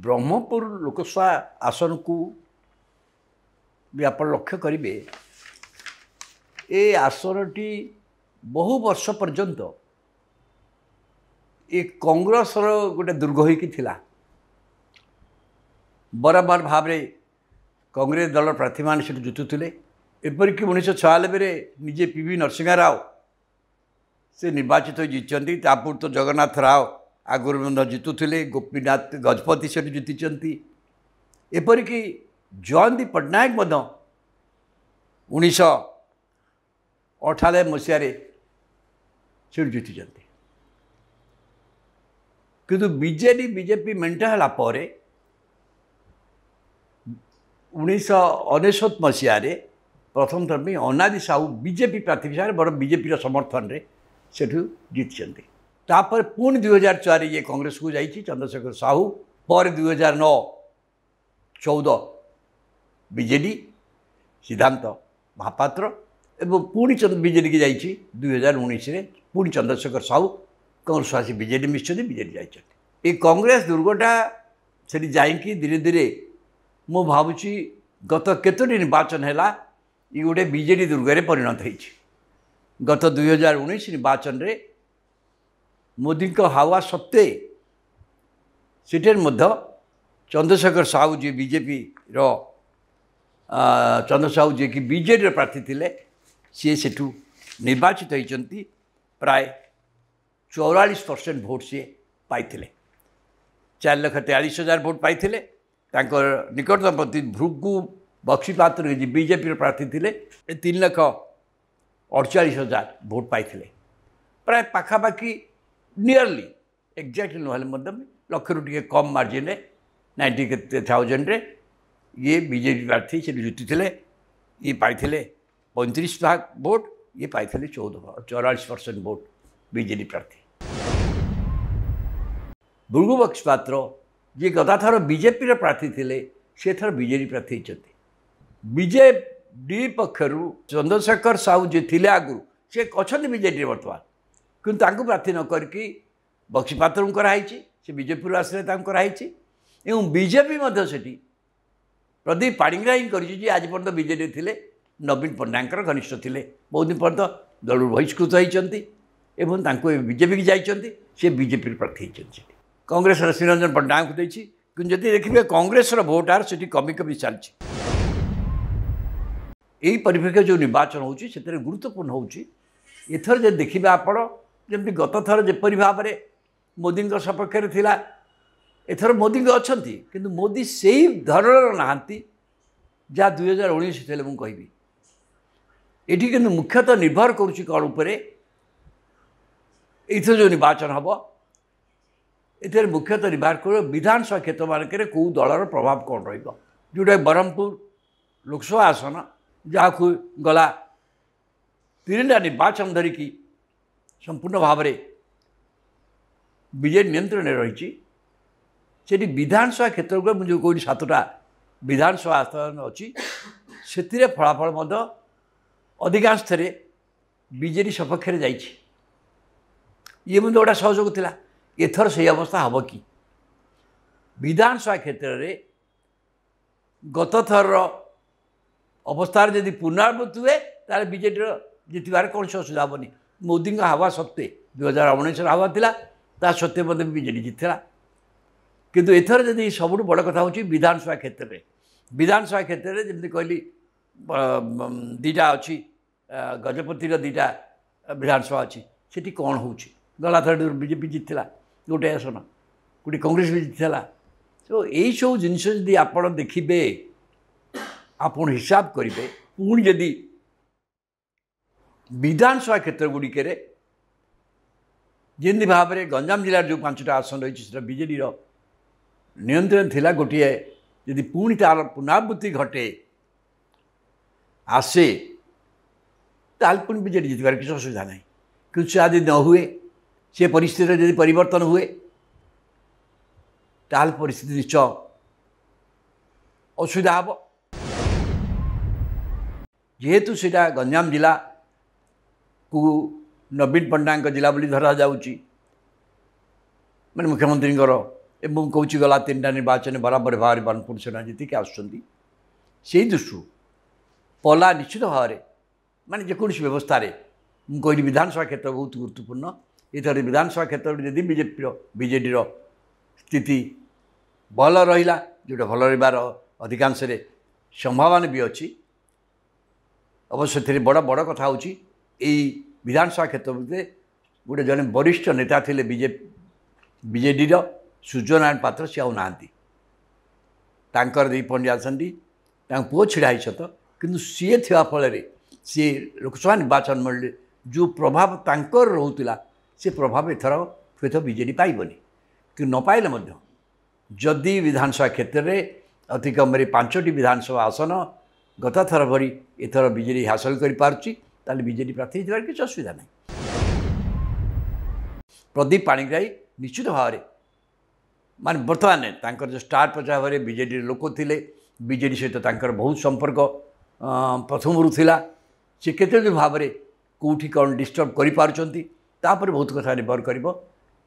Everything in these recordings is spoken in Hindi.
ब्रह्मपुर लोकसभा आसन को भी आप लक्ष्य करेंगे ये आसनटी बहु वर्ष पर्यंत ये कांग्रेस गोटे दुर्ग होता बराबर भाव में कांग्रेस दल प्रार्थी मान से जुतुले एपरिक 1996 निजे पीवी नरसिंह राव से निर्वाचित जीति तापूर तो जगन्नाथ राव आगुरी जितुले गोपीनाथ गजपति से जीति एपरिक जयंती पट्टनायक 1998 मसीह से जीति किंतु बीजेडी बीजेपी मेंट है 1999 मसीह प्रथम थर में अनादि साहू बीजेपी प्रार्थी हिसाब से बड़ बीजेपी समर्थन में सेठू जीति तापर पुणी 2004 ये कांग्रेस को जाइए चंद्रशेखर साहू पर 2009-14 बीजेडी सिद्धांत महापात्र एवं पुणी बीजेडी की जाइए 2019 पुणी चंद्रशेखर साहू कांग्रेस आसी बीजेडी मिशन बीजेडी जाइए ये कांग्रेस दुर्गटा से जाइए धीरे धीरे मु भावुची गत केतोटी निर्वाचन है ये गोटे बीजेडी दुर्गे परिणत हो गत 2019 निर्वाचन रे मोदी को हावा सत्ते सीटेर मध्य चंद्रशेखर साहू जी बीजेपी रो चंद्र साहू जी कि बीजेडी प्रार्थी थे सी सेठू निर्वाचित होती प्राय 44% भोट सी पाई 4,43,000 भोट पाई निकटतम प्रति भृगु बक्सीपात्र जी बीजेपी प्रार्थी थे 3,48,000 भोट पाई प्राय पाखापाखि नियरली एक्जाक्ट ना लक्ष रू टे कम मार्जिन 90,000 ये बीजेपी प्रार्थी से जीति ये पाई 35% भोट ये पाई 44% भोट बीजेडी प्रार्थी भृगु बक्सीपात्र जी गता थर बीजेपी प्रार्थी थे से थर बीजेडी प्रार्थी होती बीजेडी पक्षर चंद्रशेखर साहू जी थे आगु से अच्छा बीजेडी बर्तमान किंतु प्रार्थी न करके बक्सीपात्र कराई से बीजेपी आसले कराई एवं बीजेपी से प्रदीप पाणिग्राही कर आज पर्यटन बीजेडी थे नवीन पट्टनायक घनिष्ठ थे बहुत दिन पर्यटन दल बहिष्कृत होती बीजेपी की जाइए से बीजेपी प्रार्थी होती कांग्रेस श्रीरंजन पट्टनायक को देखिए कि देखिए कांग्रेस भोट आर से कमी कमी चलती यही परिप्रेक्षी जो निर्वाचन होती गुरुत्वपूर्ण होथर जो देखिए आपण जमी गत थर जपरी भाव में मोदी सपक्ष थिला एथर मोदी अच्छा किंतु मोदी से ही धरण नहांती जहाँ 2019 थे मुझे कहबी ये कि मुख्यतः निर्भर करुच्ची कौन उपर एथर जो निर्वाचन हम ये मुख्यतः निर्भर कर विधानसभा क्षेत्र मानक कौ दलर प्रभाव कौन रोटा ब्रह्मपुर लोकसभा आसन जहाँ को गला 3टा निर्वाचन धरिकी संपूर्ण भाव में बीजेडी नियंत्रण रही विधानसभा क्षेत्र को मुझे कौन 7टा विधानसभा आसन अच्छी से फलाफल अधिकांश थे बीजेडी सपक्ष ये मुझे गोटा सहयोग था एथर से अवस्था हम कि विधानसभा क्षेत्र में गत थर अवस्था जदि पुनरावृत्ति हुए तार बीजेडी जितबार कौन से असुविधा हेनी मोदी हावा सत्ते 2019 हावा था सत्ते बीजेडी जीतला किंतु एथर जदि सबुठ बड़ कथा हूँ विधानसभा क्षेत्र में जमी कहली 2टा अच्छी गजपति 2टा विधानसभा अच्छी से कौन हो गला थर बीजेपी जीतला गोटे आसन गोटे कांग्रेस भी जीतला तो यही सब जिनस जदि आप देखिए आप हिसाब करेंगे पुणी जदि विधानसभा क्षेत्र गुड़िक जमी भाव में गंजाम जिलार जो 5टा आसन रही बीजेडी नियंत्रण थिला गोटे यदि पुणी तार पुनरावृत्ति घटे आसे ताल पुणी बीजेडी जीतबार किसी असुविधा ना कि यदि न हुए से परिस्थिति यदि परिवर्तन हुए ताल परिस्थिति निश्चय असुविधा हम जेहेतु सीटा गंजाम जिला को नवीन पट्टनायक जिला बोली धरा जाउची मैंने मुख्यमंत्री एवं कौच गला 3टा निर्वाचन बराबर भाव बानपुर सेना जीतिक आसुँच से दृष्टि पला निश्चित भाव में माने जेकोसी व्यवस्था मुझे विधानसभा क्षेत्र बहुत गुरुत्वपूर्ण इधर विधानसभा क्षेत्र में यदि बीजेडी स्थिति भल रहा जोटा भल रही अधिकांश संभावना भी अच्छी अवश्य थे बड़ बड़ कथा हूँ विधानसभा क्षेत्र में गोटे जड़े वरिष्ठ नेता थे बीजेडी सूर्यनारायण पात्र सी आउ ना दी पंडित आसती पुओ छिड़ा सत कि सी थी फल सी लोकसभा निर्वाचन मंडली जो प्रभाव तांकर रोला से प्रभाव एथर हुए तो बीजेडी पाइबनी कि न पाइले जदि विधानसभा क्षेत्र में अति कम 5टी विधानसभा आसन गत थर भरी एथर बीजेडी हासिल कर बीजेडी प्रार्थी होबार किसी असुविधा नहीं। प्रदीप पाणिग्राही निश्चित भाव में मान बर्तमान तांकर जो स्टार प्रचार भाव बीजेडी लोक थे बीजेडी सहित बहुत संपर्क प्रथम थिला से केते भाव में कौटी कौन डिस्टर्ब कर बहुत कथा निर्भर कर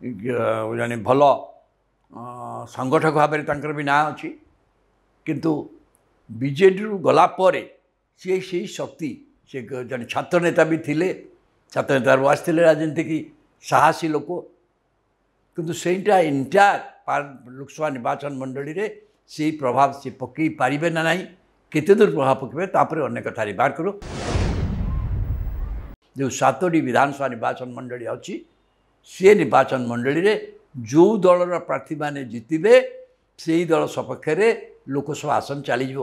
जड़े भल संगठक भाव में भी ना अच्छी किंतु बीजेडी गला सी से शक्ति से जड़े छात्र नेता भी थिले छात्र नेता आसते राजनीति की साहसी लोक किंतु सेटा इंटायर लोकसभा निर्वाचन मंडली रे से प्रभाव से पकई पारे ना ना केते दूर प्रभाव पकड़े तापर अनेक कथा निर्भर करो जो 7टी विधानसभा निर्वाचन मंडली अच्छी सी निर्वाचन मंडली रे जो दलर प्रार्थी माने जितबे से दल सपक्ष लोकसभा आसन चली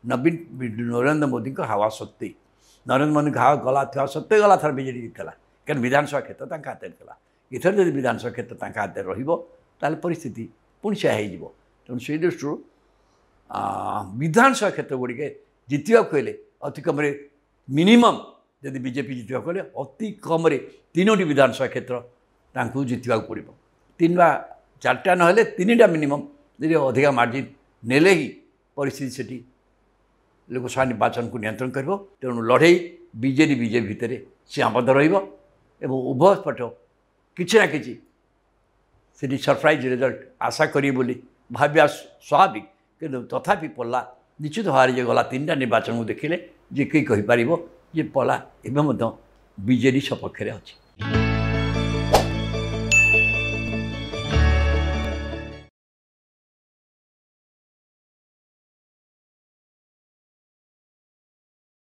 नरेंद्र मोदी को हावा सत्ते नरेंद्र मोदी हावा गला था सत्ते गला थर बीजेडी जीतला क्या विधानसभा क्षेत्र हाथ में था इथर जब विधानसभा क्षेत्र हाथ में रहा परिस्थिति पुणी से तेणु से दृष्टि विधानसभा क्षेत्र गुड़िके जितवा कहले अति कम मिनिमम यदि बीजेपी जितवा कहले अति कम 3टी विधानसभा क्षेत्र जितवा पड़ो 3 वा 4टा ना 3टा मिनिमम यदि अधिका मार्जिन नेले ही परिस्थिति सेठी लोकसभा निर्वाचन को नियंत्रण कर तेणु लड़े बीजेडी भितर सी आबद्ध रहा उभय पट किसी ना कि सरप्राइज रिजल्ट आशा करी बोली भाव्या स्वाभाविक किंतु तथापि पल्ला निश्चित भाव में गला 3टा निर्वाचन को देखिले जे कहीं कहीपर जे पल्ला एवं बीजेडी सपक्ष अच्छी।